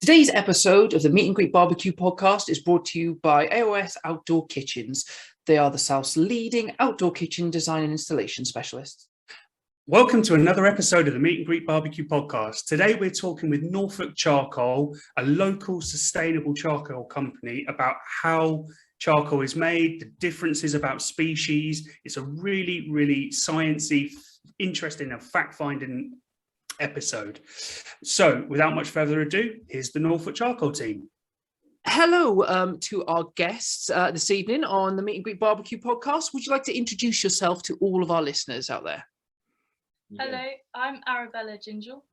Today's episode of the Meet and Greet Barbecue podcast is brought to you by AOS Outdoor Kitchens. They are the South's leading outdoor kitchen design and installation specialists. Welcome to another episode of the Meet and Greet Barbecue podcast. Today we're talking with Norfolk Charcoal, a local sustainable charcoal company, about how charcoal is made, the differences about species. It's a really, really sciencey, interesting and fact-finding episode. So without much further ado, here's the Norfolk Charcoal team. Hello to our guests this evening on the Meet and Greet Barbecue podcast. Would you like to introduce yourself to all of our listeners out there? Hello, I'm Arabella Gingell.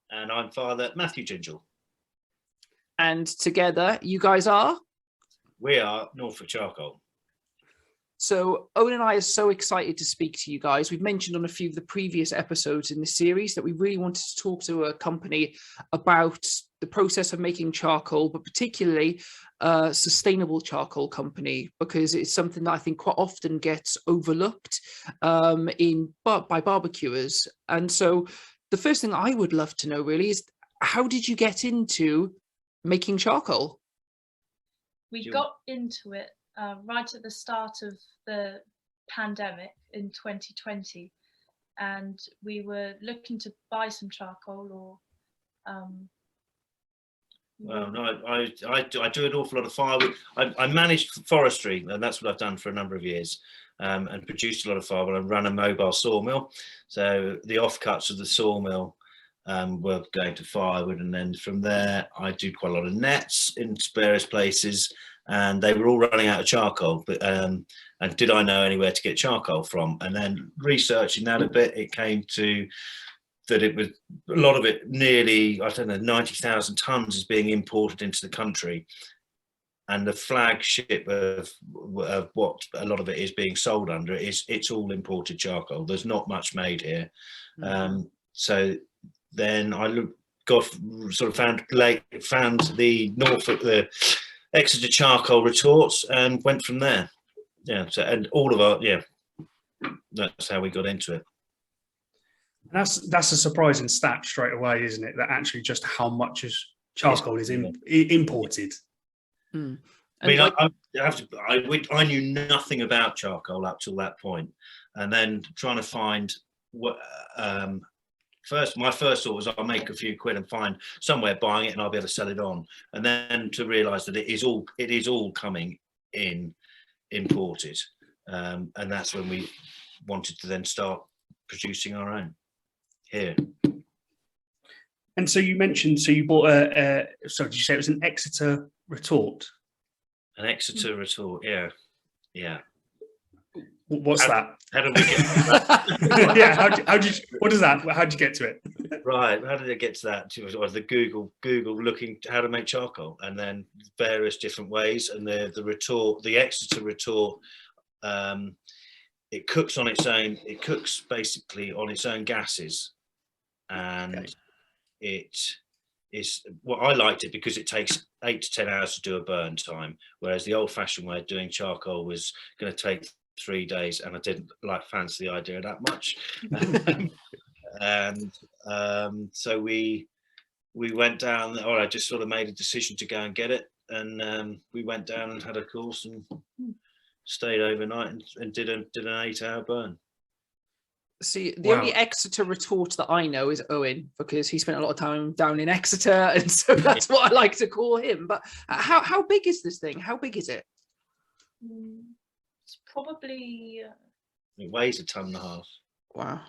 And I'm Father Matthew Gingell. And together, you guys are? We are Norfolk Charcoal. So Owen and I are so excited to speak to you guys. We've mentioned on a few of the previous episodes in this series that we really wanted to talk to a company about the process of making charcoal, but particularly a sustainable charcoal company, because it's something that I think quite often gets overlooked by barbecuers. And so the first thing I would love to know really is, how did you get into making charcoal? We got into it right at the start of the pandemic in 2020, and we were looking to buy some charcoal or Well, no, I do an awful lot of firewood. I managed forestry, and that's what I've done for a number of years, and produced a lot of firewood. I run a mobile sawmill, so the offcuts of the sawmill were going to firewood, and then from there I do quite a lot of nets in various places, and they were all running out of charcoal. But and did I know anywhere to get charcoal from? And then researching that a bit, it came to that it was a lot of it, nearly, I don't know, 90,000 tons is being imported into the country, and the flagship of what a lot of it is being sold under is it's all imported charcoal. There's not much made here. Mm-hmm. So then I found the Norfolk, the Exeter charcoal retorts, and went from there. Yeah. So, and all of our, that's how we got into it. That's a surprising stat straight away, isn't it? That actually just how much charcoal is imported. Hmm. I mean, I knew nothing about charcoal up till that point, and then trying to find what. My first thought was I'll make a few quid and find somewhere buying it, and I'll be able to sell it on. And then to realise that it is all coming in imported, and that's when we wanted to then start producing our own here. And so you mentioned, so you bought so did you say it was an Exeter retort? An Exeter retort, yeah. What's that? How did we get to that? Yeah, what is that? How'd you get to it? Right, how did I get to that? It was the Google looking how to make charcoal, and then various different ways. And the retort, the Exeter retort, it cooks on its own. It cooks basically on its own gases, and it is. Well, I liked it because it takes 8 to 10 hours to do a burn time, whereas the old-fashioned way of doing charcoal was going to take 3 days, and I didn't fancy the idea that much. And so we went down, or I just sort of made a decision to go and get it, and we went down and had a course and stayed overnight and did an 8-hour burn. See, the only Exeter retort that I know is Owen, because he spent a lot of time down in Exeter, and so that's what I like to call him. But how big is this thing? How big is it? It's probably it weighs 1.5 tons. Wow.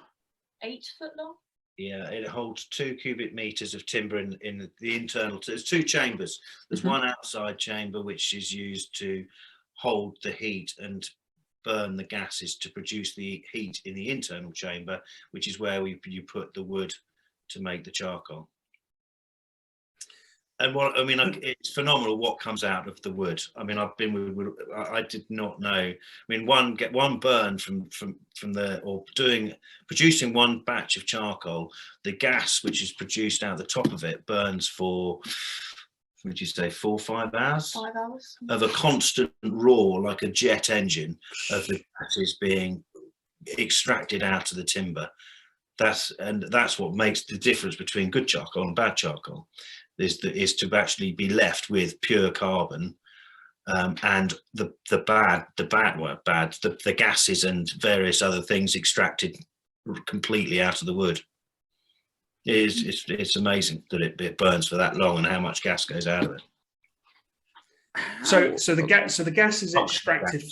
8 foot long. Yeah, it holds 2 cubic meters of timber in the internal. There's 2 chambers. There's one outside chamber which is used to hold the heat and burn the gases to produce the heat in the internal chamber, which is where you put the wood to make the charcoal. And it's phenomenal what comes out of the wood. I mean, I've been with wood. I did not know. I mean, one burn from producing one batch of charcoal, the gas which is produced out the top of it burns for, would you say, 4 or 5 hours? 5 hours of a constant roar, like a jet engine, of the gases being extracted out of the timber. That's what makes the difference between good charcoal and bad charcoal. is to actually be left with pure carbon, and the gases and various other things extracted completely out of the wood. It's amazing that it burns for that long and how much gas goes out of it. So the gas is extracted.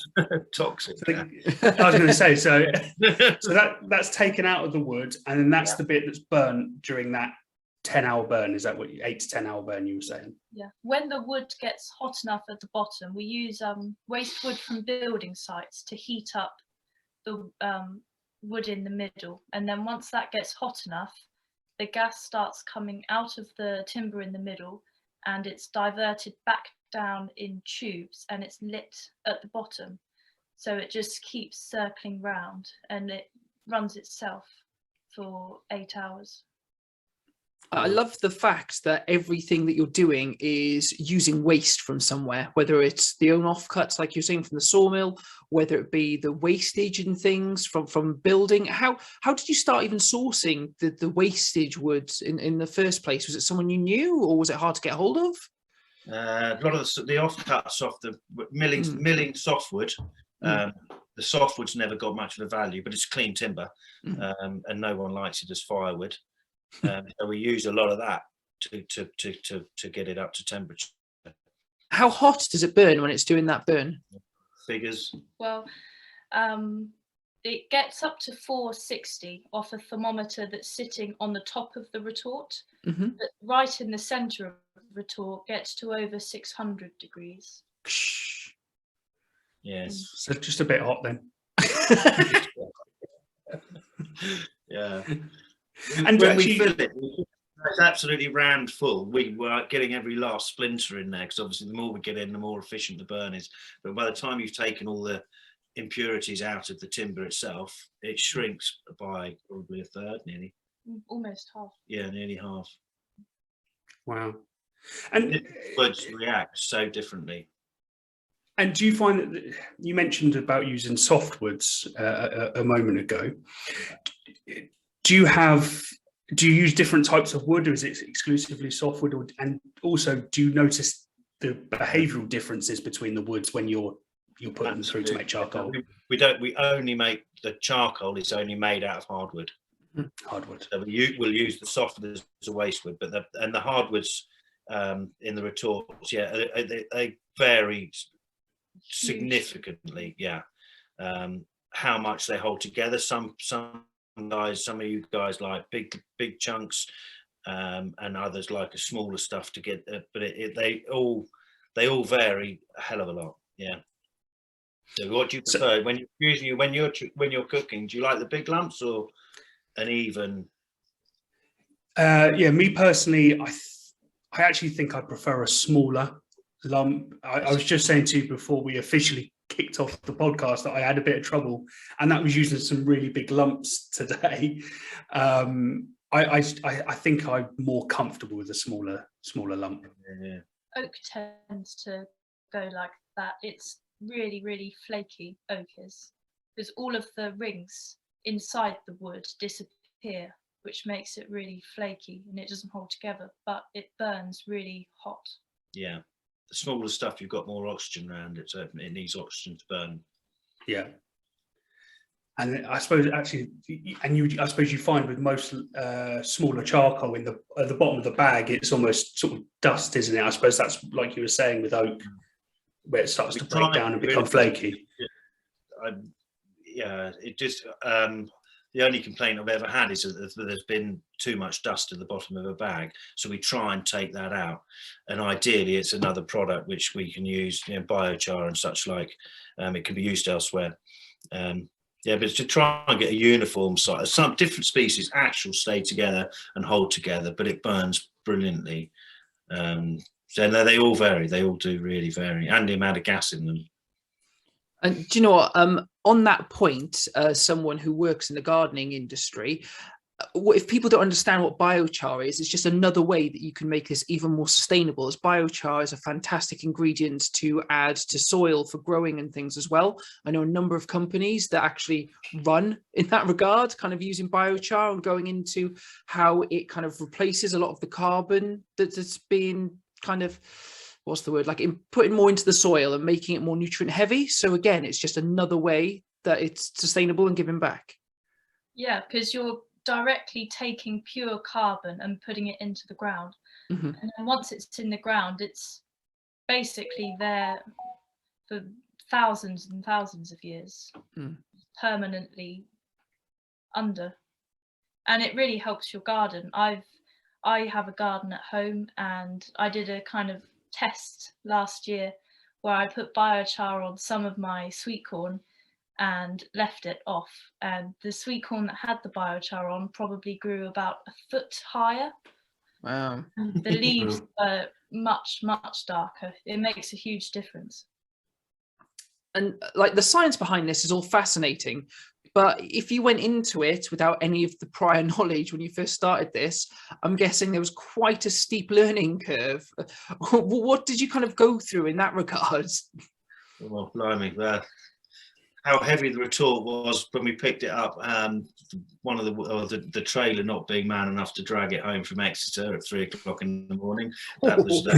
Toxic. I was going to say, so that's taken out of the wood, and then that's the bit that's burnt during that 10-hour burn. Is that what 8 to 10 hour burn you were saying? Yeah. When the wood gets hot enough at the bottom, we use waste wood from building sites to heat up the wood in the middle, and then once that gets hot enough, the gas starts coming out of the timber in the middle, and it's diverted back down in tubes, and it's lit at the bottom, so it just keeps circling round, and it runs itself for 8 hours. I love the fact that everything that you're doing is using waste from somewhere, whether it's the own offcuts, like you're saying, from the sawmill, whether it be the wastage and things from building. How did you start even sourcing the wastage wood in the first place? Was it someone you knew, or was it hard to get hold of? A lot of the offcuts off the milling softwood. The softwood's never got much of a value, but it's clean timber, and no one likes it as firewood. So we use a lot of that to get it up to temperature. How hot does it burn when it's doing that burn? Figures. Well, it gets up to 460 off a thermometer that's sitting on the top of the retort, but right in the center of the retort gets to over 600 degrees. Yes. So just a bit hot then. Yeah. And when actually, we fill it, it's absolutely rammed full. We were getting every last splinter in there, because obviously the more we get in, the more efficient the burn is. But by the time you've taken all the impurities out of the timber itself, it shrinks by probably a third, nearly. Almost half. Yeah, nearly half. wow. And Woods react so differently. And do you find that you mentioned about using softwoods a moment ago? Do you use different types of wood, or is it exclusively softwood? And also, do you notice the behavioural differences between the woods when you're putting them through to make charcoal? We only make the charcoal. It's only made out of hardwood. Hardwood. So we'll use the softwood as a waste wood, but the hardwoods in the retorts, yeah, they vary significantly. Yeah, how much they hold together. Some of you guys like big chunks, and others like a smaller stuff to get. But they all vary a hell of a lot. Yeah. So what do you prefer when you're cooking? Do you like the big lumps or an even? Yeah, me personally, I actually think I prefer a smaller lump. I was just saying to you before we officially kicked off the podcast that I had a bit of trouble, and that was using some really big lumps today. I think I'm more comfortable with a smaller lump. Yeah. Oak tends to go like that. It's really, really flaky, oak is, because all of the rings inside the wood disappear, which makes it really flaky, and it doesn't hold together, but it burns really hot. Yeah. The smaller stuff, you've got more oxygen around it, so it needs oxygen to burn. Yeah. And I suppose actually, I suppose you find with most smaller charcoal at the bottom of the bag, it's almost sort of dust, isn't it? I suppose that's like you were saying with oak, where it starts to break down and become flaky. Yeah, it just the only complaint I've ever had is that there's been too much dust at the bottom of a bag, so we try and take that out. And ideally, it's another product which we can use, biochar and such like. It can be used elsewhere. Yeah, but to try and get a uniform size. Some different species actually stay together and hold together, but it burns brilliantly. So no, they all vary. They all do really vary, and the amount of gas in them. And do you know what? On that point, someone who works in the gardening industry, if people don't understand what biochar is, it's just another way that you can make this even more sustainable, as biochar is a fantastic ingredient to add to soil for growing and things as well. I know a number of companies that actually run in that regard, kind of using biochar and going into how it kind of replaces a lot of the carbon that's been kind of, what's the word, like putting more into the soil and making it more nutrient heavy. So again, it's just another way that it's sustainable and giving back. Yeah, because you're directly taking pure carbon and putting it into the ground. Mm-hmm. And then once it's in the ground, it's basically there for thousands and thousands of years, permanently under. And it really helps your garden. I have a garden at home, and I did a kind of test last year where I put biochar on some of my sweet corn and left it off, and the sweet corn that had the biochar on probably grew about a foot higher. Wow. And the leaves are much darker. It makes a huge difference. And like the science behind this is all fascinating, but if you went into it without any of the prior knowledge when you first started this, I'm guessing there was quite a steep learning curve. What did you kind of go through in that regard? Well, blimey, how heavy the retort was when we picked it up. One of the trailer not being man enough to drag it home from Exeter at 3 o'clock in the morning. That was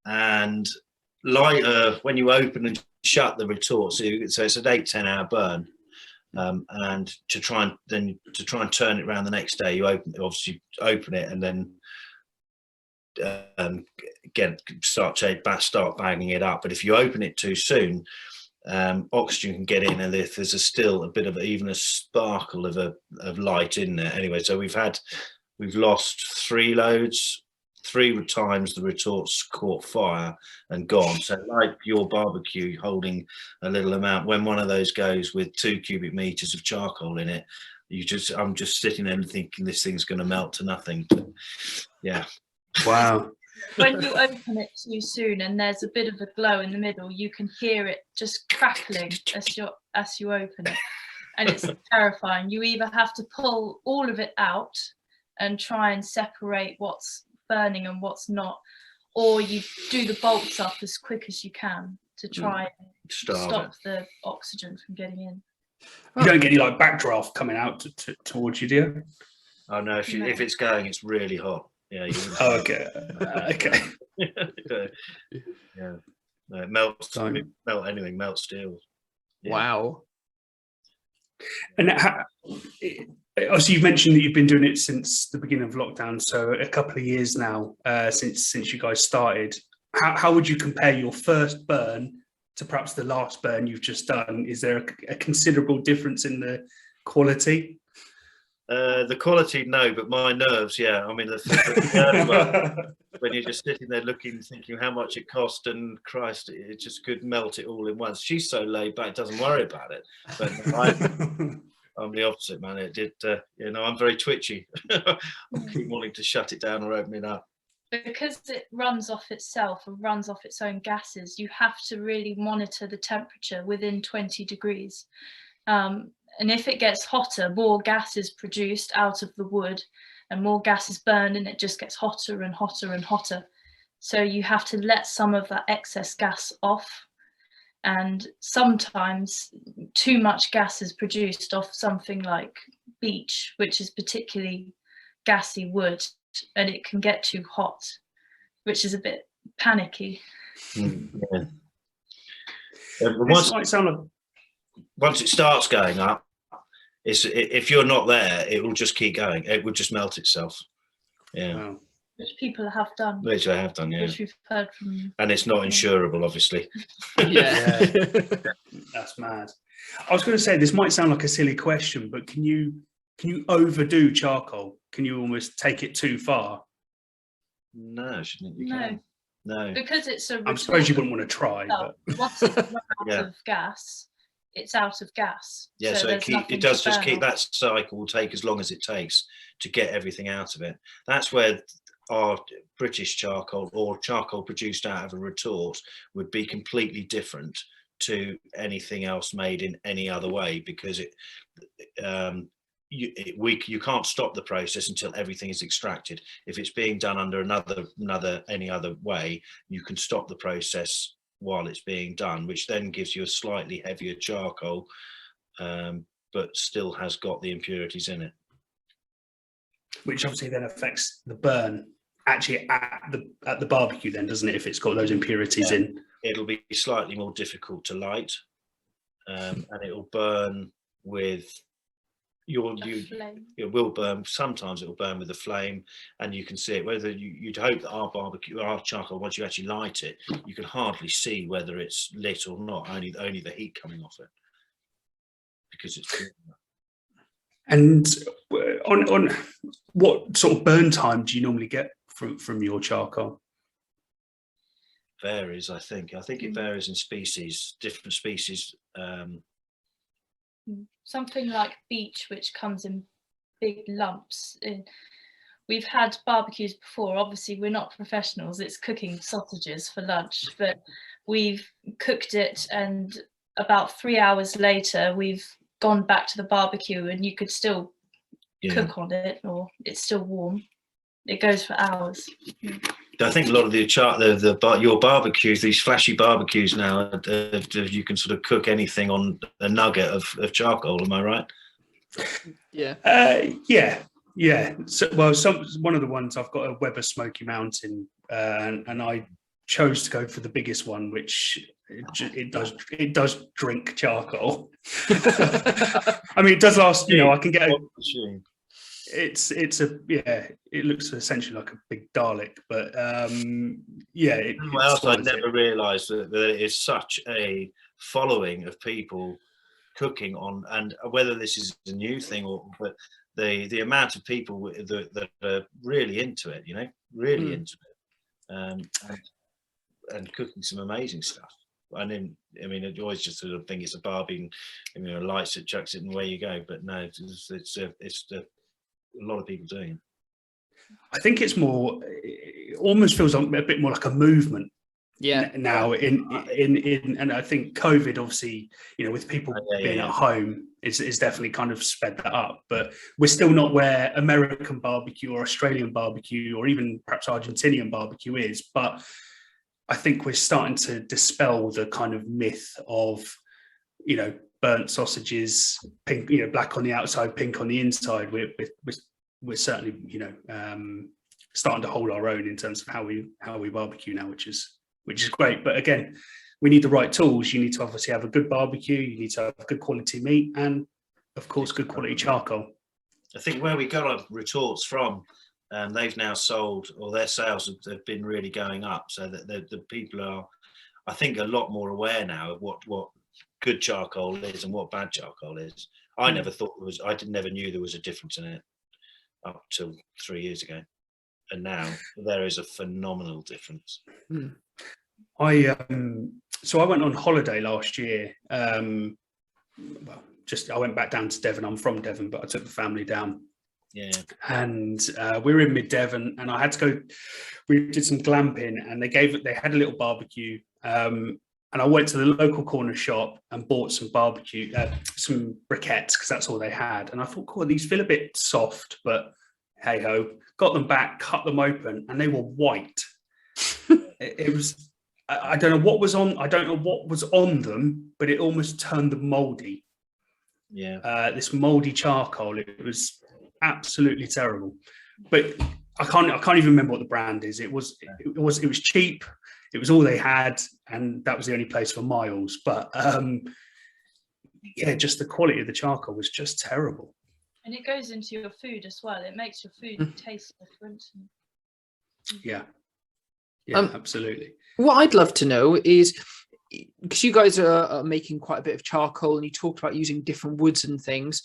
and lighter when you open and shut the retort. So it's an 8-10 hour burn. And to try and turn it around the next day, you obviously open it and then start banging it up. But if you open it too soon, oxygen can get in, and if there's still a bit of even a sparkle of light in there. Anyway, so we've lost 3 loads. 3 times the retorts caught fire and gone. So like your barbecue holding a little amount, when one of those goes with 2 cubic meters of charcoal in it, I'm just sitting there and thinking this thing's going to melt to nothing. Yeah. Wow. When you open it too soon and there's a bit of a glow in the middle, you can hear it just crackling as you open it, and it's terrifying. You either have to pull all of it out and try and separate what's burning and what's not, or you do the bolts up as quick as you can to try and stop the oxygen from getting in. You don't get any like backdraft coming out towards you, do you? Oh no, if it's going, it's really hot. Yeah. Okay. Okay. Yeah. No, it melts. Melt anything. Melt steel. Yeah. Wow. And obviously, you've mentioned that you've been doing it since the beginning of lockdown, so a couple of years now since you guys started. How would you compare your first burn to perhaps the last burn you've just done? Is there a considerable difference in the quality? The quality, no, but my nerves, yeah. I mean, the when you're just sitting there thinking how much it cost, and Christ, it just could melt it all in once. She's so laid back, doesn't worry about it. But I'm the opposite, man. It did, I'm very twitchy. I keep wanting to shut it down or open it up. Because it runs off itself and runs off its own gases, you have to really monitor the temperature within 20 degrees. And if it gets hotter, more gas is produced out of the wood and more gas is burned, and it just gets hotter and hotter and hotter. So you have to let some of that excess gas off. And sometimes too much gas is produced off something like beech, which is particularly gassy wood, and it can get too hot, which is a bit panicky. Yeah. This might sound like... Once it starts going up, if you're not there, it will just keep going. It will just melt itself. Yeah. Wow. Which people have done. Which I have done, yeah. Which we've heard from. And it's not insurable, obviously. Yeah. That's mad. I was going to say, this might sound like a silly question, but can you overdo charcoal? Can you almost take it too far? No, shouldn't you? No. Because it's a. I suppose you wouldn't want to try. But... Once it's run out of gas, it's out of gas. Yeah, so it does just keep that cycle will take as long as it takes to get everything out of it. That's where our British charcoal or charcoal produced out of a retort would be completely different to anything else made in any other way, because you can't stop the process until everything is extracted. If it's being done under any other way, you can stop the process while it's being done, which then gives you a slightly heavier charcoal, but still has got the impurities in it. Which obviously then affects the burn actually at the barbecue then, doesn't it, if it's got those impurities in? It'll be slightly more difficult to light, and it'll burn with it will burn. Sometimes it will burn with a flame, and you can see it. Whether you'd hope that our charcoal, once you actually light it, you can hardly see whether it's lit or not. Only the heat coming off it, because it's pure. And on what sort of burn time do you normally get from your charcoal? Varies, I think. It varies in species, different species. Something like beech, which comes in big lumps. We've had barbecues before. Obviously, we're not professionals. It's cooking sausages for lunch, but we've cooked it, and about 3 hours later, we've gone back to the barbecue, and you could still cook on it, or it's still warm. It goes for hours. I think a lot of your barbecues, these flashy barbecues now, you can sort of cook anything on a nugget of charcoal. Am I right? Yeah. So, well, one of the ones, I've got a Weber Smoky Mountain, and I chose to go for the biggest one, which it does drink charcoal. I mean, it does last. I can get. It looks essentially like a big Dalek, but else I'd never realised that there is such a following of people cooking on, and whether this is a new thing but the amount of people that are really into it, into it, and cooking some amazing stuff. And then, I mean, it always just sort of think it's a barbie, and lights it, chucks it, and away you go. But no, it's a lot of people doing it. I think it's more. It almost feels a bit more like a movement. Now and I think COVID, obviously, with people being at home, is definitely kind of sped that up. But we're still not where American barbecue or Australian barbecue or even perhaps Argentinian barbecue is. But I think we're starting to dispel the kind of myth of, burnt sausages, pink, black on the outside, pink on the inside. We're certainly, starting to hold our own in terms of how we barbecue now, which is great. But again, we need the right tools. You need to obviously have a good barbecue. You need to have good quality meat, and of course, good quality charcoal. I think where we got our retorts from, they've now sold, or their sales have been really going up. So that the people are, I think, a lot more aware now of what good charcoal is and what bad charcoal is. I never thought never knew there was a difference in it up till 3 years ago, and now there is a phenomenal difference. I went on holiday last year. I went back down to Devon. I'm from Devon, but I took the family down. Yeah. And we were in mid Devon, and I had to go. We did some glamping, and they had a little barbecue. And I went to the local corner shop and bought some barbecue, some briquettes, because that's all they had. And I thought, cool, these feel a bit soft, but hey ho. Got them back, cut them open, and they were white. It was. I don't know what was on. I don't know what was on them, but it almost turned them mouldy. Yeah. This mouldy charcoal. It was absolutely terrible. But I can't even remember what the brand is. It was cheap. It was all they had, and that was the only place for miles. But just the quality of the charcoal was just terrible. And it goes into your food as well. It makes your food taste different. Yeah, absolutely. What I'd love to know is, because you guys are making quite a bit of charcoal, and you talked about using different woods and things,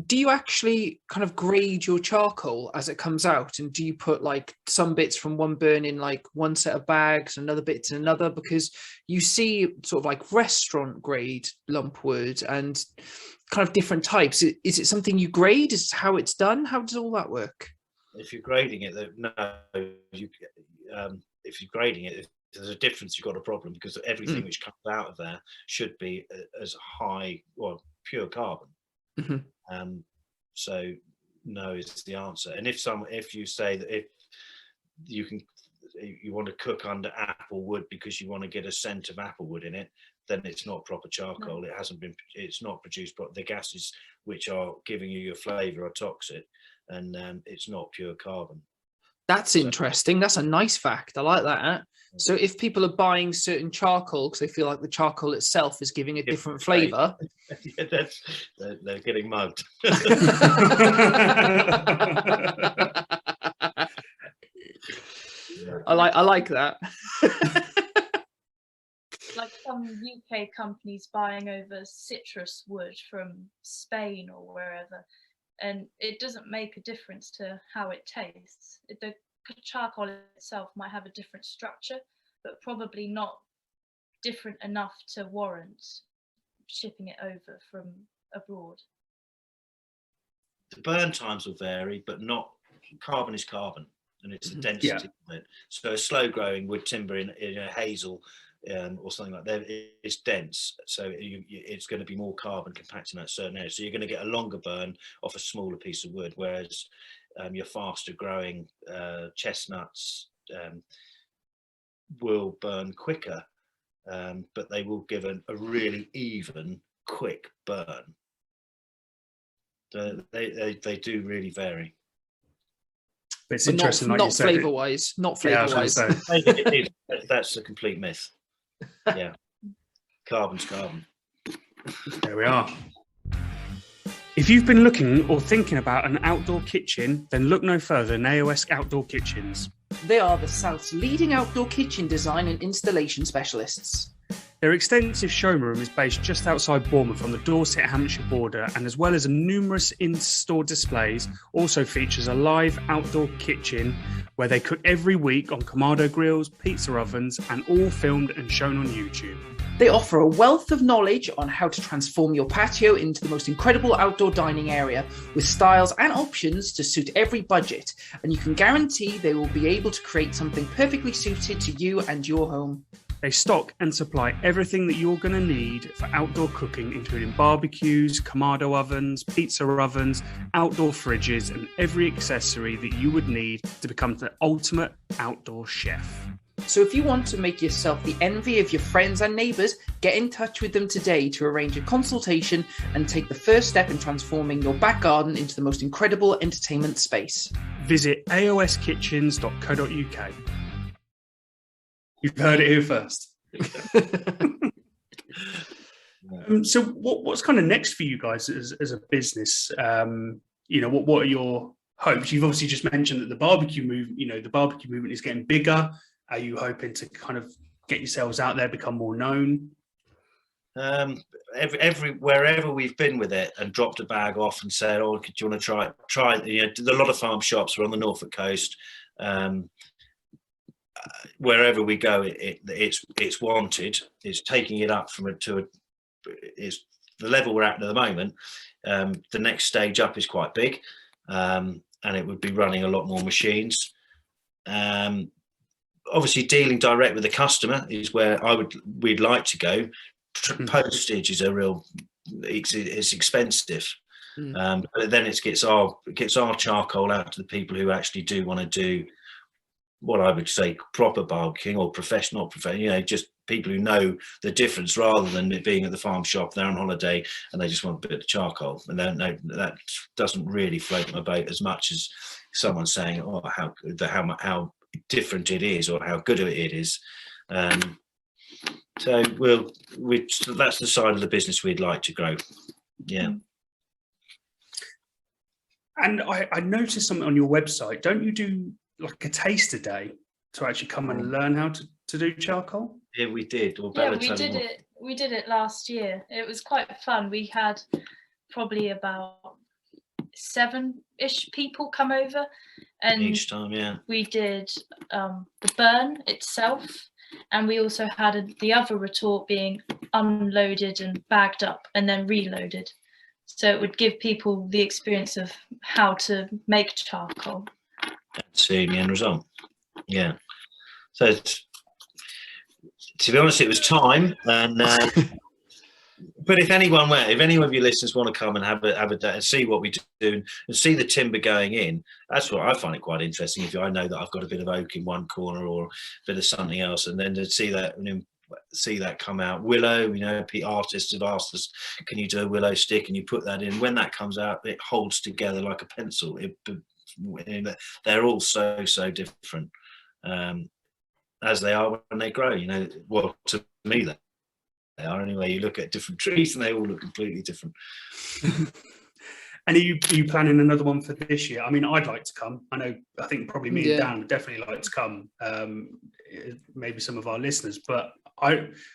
do you actually kind of grade your charcoal as it comes out? And do you put like some bits from one burn in like one set of bags, another bits in another? Because you see sort of like restaurant grade lump wood and kind of different types. Is it something you grade? Is it how it's done? How does all that work? If you're grading it, if you're grading it, there's a difference, you've got a problem, because everything which comes out of there should be as high, well, pure carbon. So no is the answer. And if you say that if you want to cook under apple wood because you want to get a scent of apple wood in it, then it's not proper charcoal. No. It's not produced, but the gases which are giving you your flavor are toxic, and it's not pure carbon. That's interesting. That's a nice fact. I like that. So if people are buying certain charcoal because they feel like the charcoal itself is giving a different flavor, they're getting mugged. I like that. Like some UK companies buying over citrus wood from Spain or wherever, and it doesn't make a difference to how it tastes. The charcoal itself might have a different structure, but probably not different enough to warrant shipping it over from abroad. The burn times will vary, but not carbon is carbon, and it's the density of it. So a slow growing wood timber in a hazel or something like that, it's dense, so it's going to be more carbon compacted in that certain area, so you're going to get a longer burn off a smaller piece of wood, whereas your faster growing chestnuts will burn quicker, but they will give a really even, quick burn. They do really really vary. But it's interesting, like not you said, flavour-wise. Not flavour-wise. That's a complete myth. Yeah, carbon's carbon. There we are. If you've been looking or thinking about an outdoor kitchen, then look no further than AOS Outdoor Kitchens. They are the South's leading outdoor kitchen design and installation specialists. Their extensive showroom is based just outside Bournemouth on the Dorset-Hampshire border, and as well as numerous in-store displays, also features a live outdoor kitchen where they cook every week on Kamado grills, pizza ovens, and all filmed and shown on YouTube. They offer a wealth of knowledge on how to transform your patio into the most incredible outdoor dining area, with styles and options to suit every budget, and you can guarantee they will be able to create something perfectly suited to you and your home. They stock and supply everything that you're going to need for outdoor cooking, including barbecues, Kamado ovens, pizza ovens, outdoor fridges, and every accessory that you would need to become the ultimate outdoor chef. So if you want to make yourself the envy of your friends and neighbours, get in touch with them today to arrange a consultation and take the first step in transforming your back garden into the most incredible entertainment space. Visit aoskitchens.co.uk. You've heard it here first. So what's kind of next for you guys as a business? What are your hopes? You've obviously just mentioned that the barbecue movement is getting bigger. Are you hoping to kind of get yourselves out there, become more known? Wherever we've been with it and dropped a bag off and said, "Oh, do you want to try?" A lot of farm shops are on the Norfolk coast. Wherever we go, it's wanted. It's taking it up from it's the level we're at the moment. The next stage up is quite big, and it would be running a lot more machines. Obviously, dealing direct with the customer is where we'd like to go. Postage is it's expensive, but then it gets our charcoal out to the people who actually do want to do what I would say proper barbecuing, or professional, just people who know the difference, rather than it being at the farm shop, they're on holiday and they just want a bit of charcoal, and that doesn't really float my boat as much as someone saying, "Oh, how different it is, or how good it is." So that's the side of the business we'd like to grow. Yeah. And I noticed something on your website. Don't you do like a taster day to actually come and learn how to do charcoal? Yeah, we did. We did it last year. It was quite fun. We had probably about 7-ish people come over, and each time, yeah, we did the burn itself, and we also had the other retort being unloaded and bagged up and then reloaded, so it would give people the experience of how to make charcoal, seeing the end result. Yeah, so To be honest, it was time, and but if any of your listeners want to come and have a day and see what we do and see the timber going in, that's what I find it quite interesting. If I know that I've got a bit of oak in one corner or a bit of something else, and then to see that come out. Willow, artists have asked us, can you do a willow stick, and you put that in. When that comes out, it holds together like a pencil. They're all so different, as they are when they grow. Well, to me they are anyway. You look at different trees and they all look completely different. And are you planning another one for this year? I mean, I'd like to come. I think probably me and Dan would definitely like to come. Maybe some of our listeners, but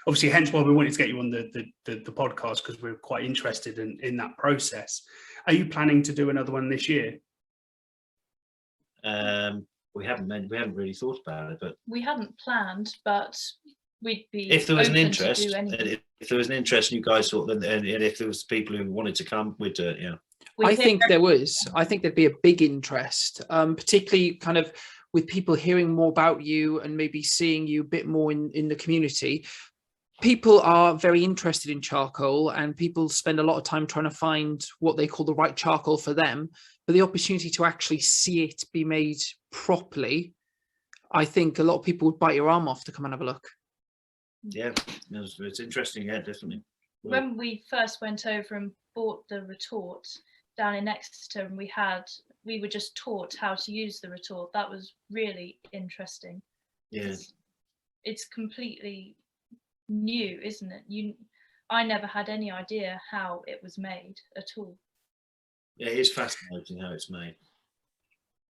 obviously hence why we wanted to get you on the podcast, because we're quite interested in that process. Are you planning to do another one this year? We haven't really thought about it, but we hadn't planned, but we'd be if there was an open interest, to do anything. if there was an interest, and you guys thought that, and if there was people who wanted to come, we'd do it. Yeah, I think there was. I think there'd be a big interest, particularly kind of with people hearing more about you and maybe seeing you a bit more in the community. People are very interested in charcoal, and people spend a lot of time trying to find what they call the right charcoal for them. But the opportunity to actually see it be made properly, I think a lot of people would bite your arm off to come and have a look. Yeah, it's interesting. Yeah, definitely. When we first went over and bought the retort down in Exeter, and we were just taught how to use the retort. That was really interesting. Yeah, it's completely new, isn't it? I never had any idea how it was made at all. Yeah, it is fascinating how it's made.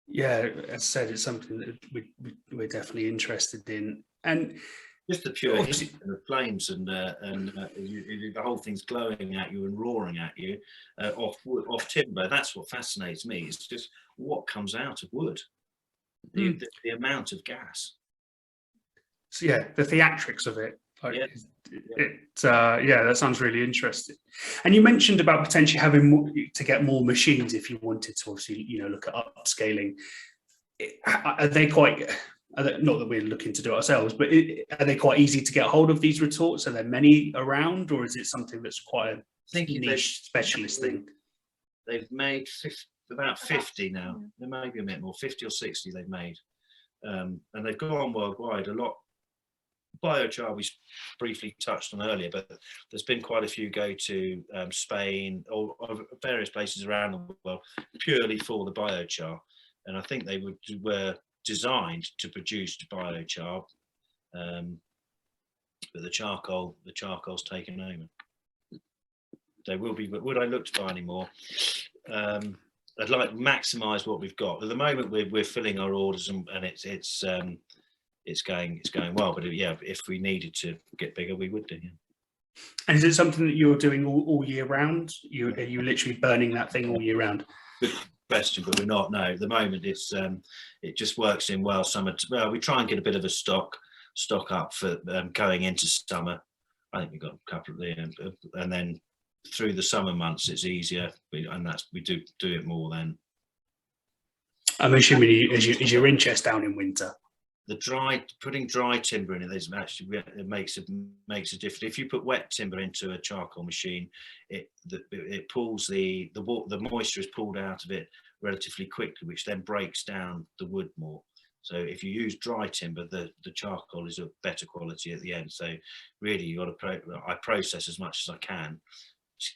Yeah, as I said, it's something that we're definitely interested in, and just the pure heat and the flames, and the whole thing's glowing at you and roaring at you off timber. That's what fascinates me. It's just what comes out of wood, the amount of gas. So yeah, the theatrics of it. That sounds really interesting. And you mentioned about potentially having to get more machines if you wanted to, obviously, look at upscaling. Are they quite? Not that we're looking to do it ourselves, but are they quite easy to get hold of, these retorts? Are there many around, or is it something that's quite a niche specialist thing? They've made about 50 now. There may be a bit more, 50 or 60 they've made, and they've gone worldwide. A lot. Biochar we briefly touched on earlier, but there's been quite a few go to Spain or various places around the world purely for the biochar, and I think they were designed to produce biochar, but the charcoal's taken over. They will be, but would I look to buy any more? I'd like to maximise what we've got. At the moment, we're filling our orders, and it's going well. But yeah, if we needed to get bigger, we would do. Yeah. And is it something that you're doing all year round? Are you literally burning that thing all year round? Good question, but we're not. No, at the moment it just works in well. Well, we try and get a bit of a stock up for going into summer. I think we've got a couple of them, and then through the summer months it's easier, and we do it more then. I'm assuming is your interest down in winter? Putting dry timber in it makes a difference. If you put wet timber into a charcoal machine, it pulls the moisture is pulled out of it relatively quickly, which then breaks down the wood more. So if you use dry timber, the charcoal is of better quality at the end. So really, I process as much as I can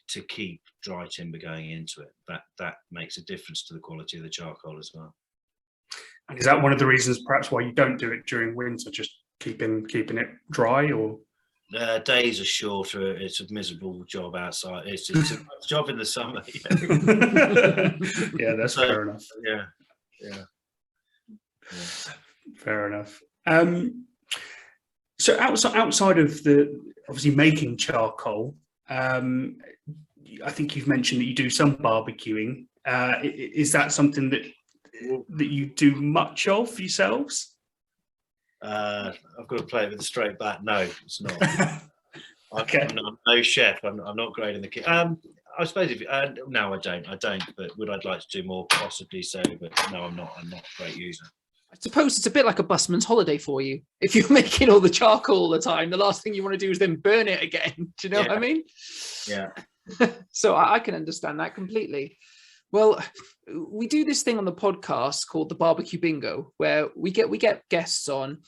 to keep dry timber going into it. That makes a difference to the quality of the charcoal as well. And is that one of the reasons perhaps why you don't do it during winter, just keeping it dry, or? Days are shorter. It's a miserable job outside. It's a job in the summer. Yeah, that's fair enough. Yeah. Fair enough. So outside of obviously making charcoal, I think you've mentioned that you do some barbecuing. Is that something that you do much of yourselves? I've got to play it with a straight bat. No, it's not. Okay. I'm no chef. I'm not great in the kitchen. I suppose no, I don't. But would I like to do more? Possibly so. But no, I'm not a great user. I suppose it's a bit like a busman's holiday for you. If you're making all the charcoal all the time, the last thing you want to do is then burn it again. Do you know what I mean? Yeah. So I can understand that completely. Well, we do this thing on the podcast called the Barbecue Bingo, where we get guests on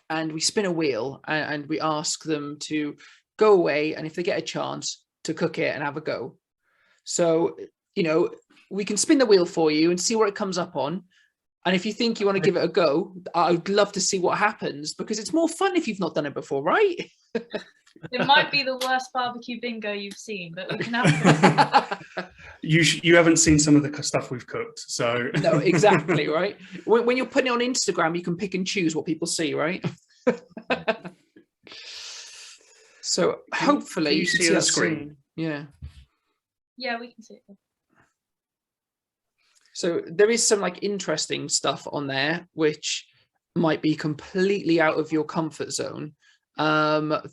and we spin a wheel and we ask them to go away, and if they get a chance, to cook it and have a go. So, you know, we can spin the wheel for you and see what it comes up on. And if you think you want to give it a go, I would love to see what happens, because it's more fun if you've not done it before, right? It might be the worst barbecue bingo you've seen, but we can have it. You haven't seen some of the stuff we've cooked, so No, exactly, right? When you're putting it on Instagram, you can pick and choose what people see, right? So hopefully you see that the screen? soon. Yeah. Yeah, we can see it. So there is some like interesting stuff on there, which might be completely out of your comfort zone.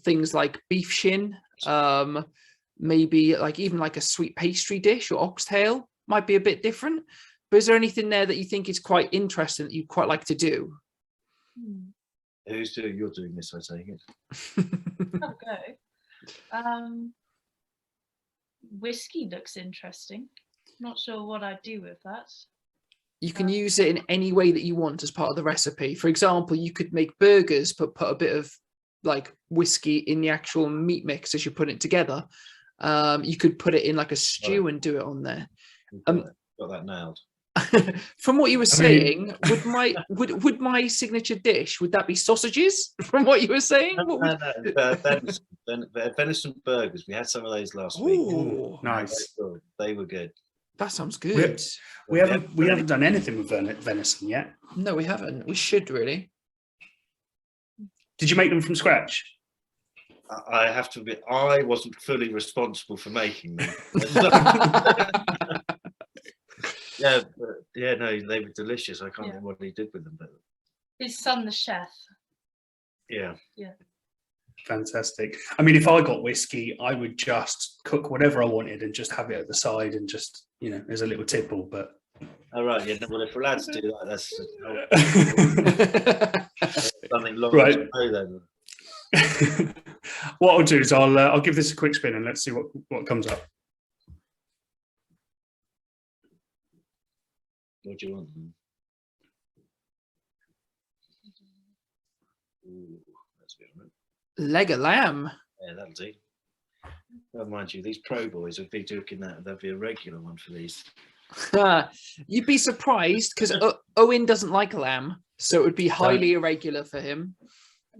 Things like beef shin, maybe like even like a sweet pastry dish or oxtail might be a bit different. But is there anything there that you think is quite interesting that you'd quite like to do? Who's doing? You're doing this, I take it. Okay. Whiskey looks interesting. Not sure what I'd do with that. You can use it in any way that you want as part of the recipe. For example, you could make burgers, but put a bit of like whiskey in the actual meat mix as you put it together. You could put it in like a stew and do it on there. Got that nailed. From what you were saying, would my signature dish, would that be sausages? From what you were saying? No, venison burgers. We had some of those last week. Ooh, nice. They were good. That sounds good. We haven't done anything with venison yet. No, we haven't. We should really. Did you make them from scratch? I have to admit, I wasn't fully responsible for making them. No, they were delicious. I can't remember what he did with them, but His son, the chef. Yeah. Fantastic. I mean, if I got whiskey, I would just cook whatever I wanted and just have it at the side and just, you know, as a little tipple. But all right, yeah. Well, if we're allowed to do that, that's something long right. to know then. What I'll do is I'll give this a quick spin and let's see what comes up. What do you want? Ooh, that's a bit of it. Leg of lamb. Yeah, that'll do. Well, mind you, these pro boys would be doing that. There'd be a regular one for these. You'd be surprised because Owen doesn't like lamb, so it would be highly irregular for him.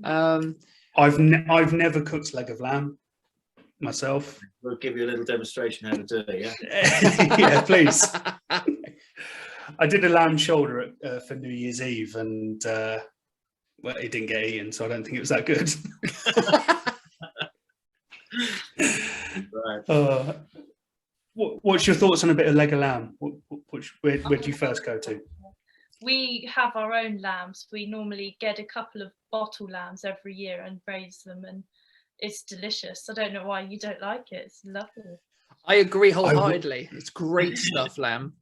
I've never cooked leg of lamb myself. We'll give you a little demonstration how to do it. Yeah. Yeah, please. I did a lamb shoulder for New Year's Eve, and well, it didn't get eaten, so I don't think it was that good. Right. What's your thoughts on a bit of leg of lamb? Where do you first go to? We have our own lambs. We normally get a couple of bottle lambs every year and raise them, and it's delicious. I don't know why you don't like it. It's lovely. I agree wholeheartedly. It's great stuff, lamb.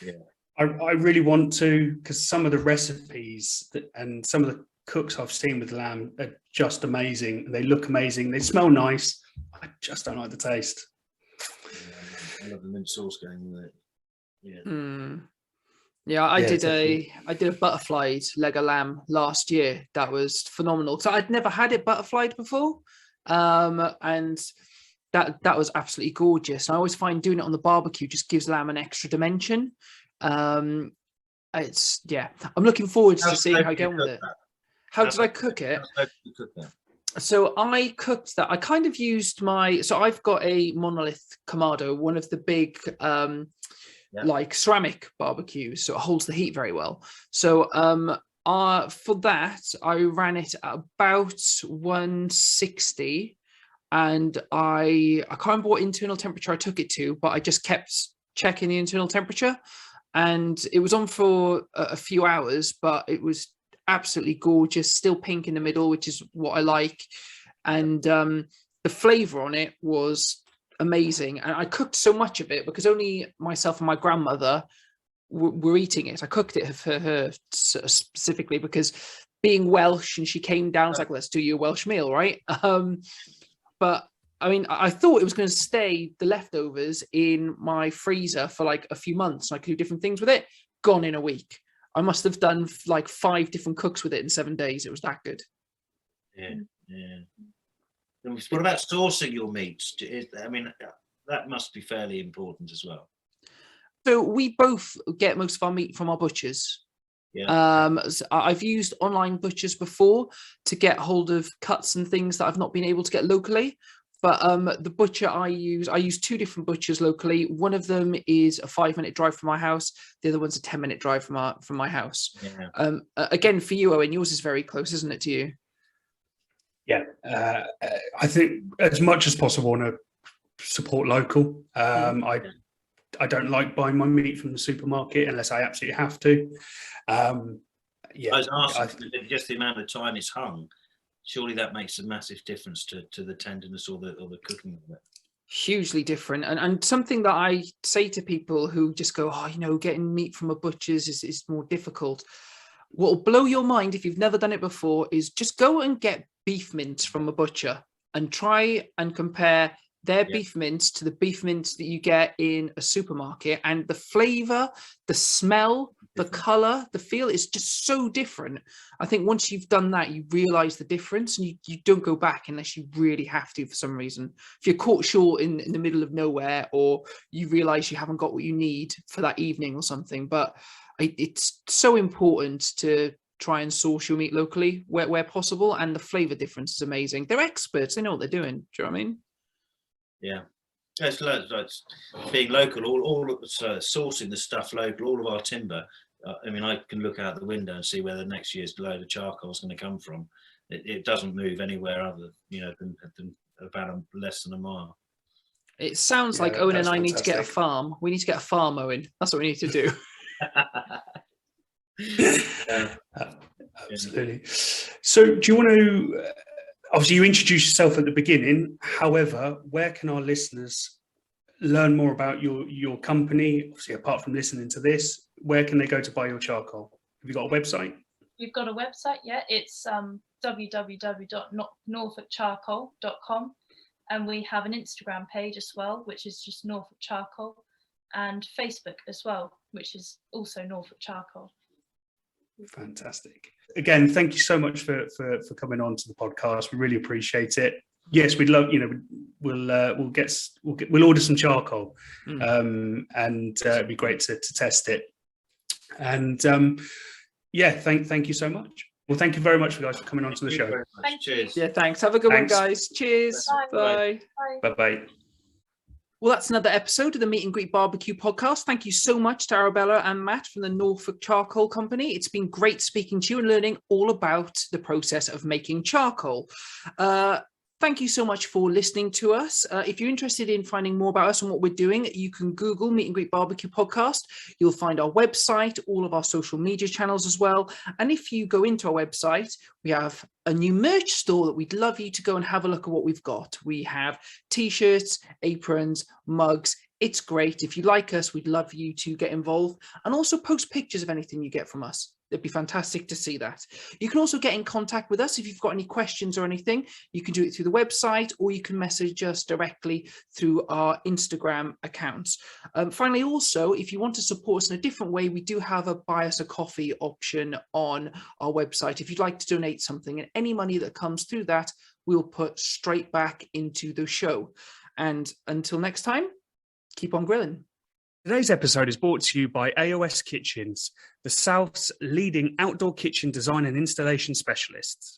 Yeah. I really want to, because some of the recipes and some of the cooks I've seen with lamb are just amazing. They look amazing. They smell nice. I just don't like the taste. I love the mint sauce going with it. Yeah. Yeah, I did a butterflied leg of lamb last year. That was phenomenal. So I'd never had it butterflied before, and that was absolutely gorgeous. I always find doing it on the barbecue just gives lamb an extra dimension. I'm looking forward to seeing how I get on with it. How did I cook it? So I cooked that. I kind of used I've got a monolith Kamado, one of the big like ceramic barbecues, so it holds the heat very well. So for that I ran it at about 160, and I can't remember what internal temperature I took it to, but I just kept checking the internal temperature, and it was on for a few hours, but it was absolutely gorgeous, still pink in the middle, which is what I like. And the flavor on it was amazing. And I cooked so much of it because only myself and my grandmother were eating it. I cooked it for her specifically because being Welsh, and she came down, I was like, let's do you a Welsh meal, right? But I mean, I thought it was going to stay, the leftovers, in my freezer for like a few months. I could do different things with it. Gone in a week. I must have done like 5 different cooks with it in 7 days. It was that good. Yeah. What about sourcing your meats? I mean, that must be fairly important as well. So we both get most of our meat from our butchers. Yeah. So I've used online butchers before to get hold of cuts and things that I've not been able to get locally. But the butcher I use 2 different butchers locally. One of them is a 5-minute drive from my house. The other one's a 10-minute drive from my house. Yeah. Again, for you, Owen, yours is very close, isn't it, to you? Yeah, I think as much as possible, I want to support local. I don't like buying my meat from the supermarket unless I absolutely have to. I was asking, just the amount of time it's hung, surely that makes a massive difference to the tenderness or the cooking of it. Hugely different, and something that I say to people who just go, getting meat from a butcher's is more difficult. What will blow your mind if you've never done it before is just go and get beef mince from a butcher and try and compare their beef mince to the beef mince that you get in a supermarket, and the flavor, the smell, the color, the feel is just so different. I think once you've done that, you realize the difference, and you don't go back unless you really have to for some reason. If you're caught short in the middle of nowhere, or you realize you haven't got what you need for that evening or something. But it's so important to try and source your meat locally where possible, and the flavor difference is amazing. They're experts, they know what they're doing. Do you know what I mean? Yeah, it's being local, all sourcing the stuff local, all of our timber. I mean, I can look out the window and see where the next year's load of charcoal is going to come from. It doesn't move anywhere other, than about less than a mile. It sounds like Owen and I need to get a farm. We need to get a farm, Owen. That's what we need to do. Absolutely. So do you want to, obviously you introduced yourself at the beginning, however, where can our listeners learn more about your company? Obviously, apart from listening to this, where can they go to buy your charcoal? Have you got a website? We've got a website, yeah. It's www.norfolkcharcoal.com, and we have an Instagram page as well, which is just Norfolk Charcoal, and Facebook as well, which is also Norfolk Charcoal. Fantastic. Again, thank you so much for coming on to the podcast. We really appreciate it. Yes, we'd love, we'll order some charcoal, and it'd be great to test it. And thank you so much. Well, thank you very much, guys, for coming on to the show. Cheers. Yeah, thanks. Have a good one, guys. Cheers. Bye. Bye. Bye-bye. Well, that's another episode of the Meet and Greet Barbecue podcast. Thank you so much to Arabella and Matt from the Norfolk Charcoal Company. It's been great speaking to you and learning all about the process of making charcoal. Thank you so much for listening to us. If you're interested in finding more about us and what we're doing, you can Google Meet and Greet Barbecue Podcast. You'll find our website, all of our social media channels as well. And if you go into our website, we have a new merch store that we'd love you to go and have a look at what we've got. We have t-shirts, aprons, mugs. It's great. If you like us, we'd love you to get involved and also post pictures of anything you get from us. It'd be fantastic to see that. You can also get in contact with us if you've got any questions or anything. You can do it through the website, or you can message us directly through our Instagram accounts. Finally, also, if you want to support us in a different way, we do have a buy us a coffee option on our website. If you'd like to donate something, and any money that comes through that, we'll put straight back into the show. And until next time, keep on grilling. Today's episode is brought to you by AOS Kitchens, the South's leading outdoor kitchen design and installation specialists.